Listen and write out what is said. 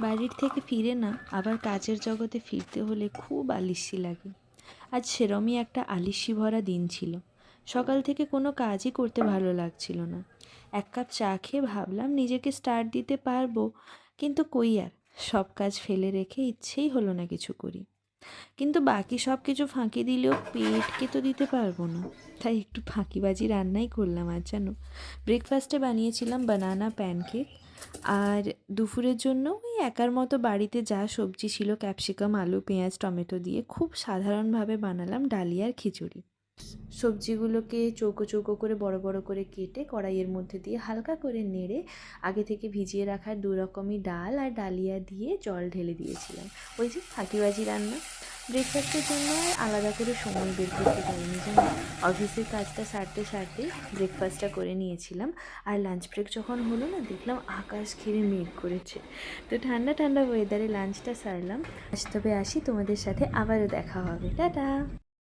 বাড়ির থেকে ফিরে না আবার কাজের জগতে ফিরতে হলে খুব আলিস্যি লাগে। আজ সেরমই একটা আলিস্যি ভরা দিন ছিল। সকাল থেকে কোনো কাজই করতে ভালো লাগছিল না। এক কাপ চা খেয়ে ভাবলাম নিজেকে স্টার্ট দিতে পারবো, কিন্তু কই আর, সব কাজ ফেলে রেখে ইচ্ছেই হলো না কিছু করি। কিন্তু বাকি সব কিছু ফাঁকি দিলেও পেটকে তো দিতে পারবো না, তাই একটু ফাঁকিবাজি রান্নাই করলাম আজ। জানো, ব্রেকফাস্টে বানিয়েছিলাম বানানা প্যানকেক, আর দুপুরের জন্য ওই একার মতো বাড়িতে যা সবজি ছিল ক্যাপসিকাম, আলু, পেঁয়াজ, টমেটো দিয়ে খুব সাধারণভাবে বানালাম ডালিয়ার খিচুড়ি। সবজিগুলোকে চৌকো চৌকো করে বড় বড় করে কেটে কড়াইয়ের মধ্যে দিয়ে হালকা করে নেড়ে আগে থেকে ভিজিয়ে রাখার দু রকমই ডাল আর ডালিয়া দিয়ে জল ঢেলে দিয়েছিলাম। ওই যে ফাঁকিবাজি রান্না। ব্রেকফাস্টের জন্য আর আলাদা করে সময় বের করতে পারিনি, যেন অফিসের কাজটা সারতে সারতে ব্রেকফাস্টটা করে নিয়েছিলাম। আর লাঞ্চ ব্রেক যখন হলো না, দেখলাম আকাশ ঘিরে মেঘ করেছে। তো ঠান্ডা ঠান্ডা ওয়েদারে লাঞ্চটা সারলাম। তবে আসি, তোমাদের সাথে আবারও দেখা হবে। টাটা।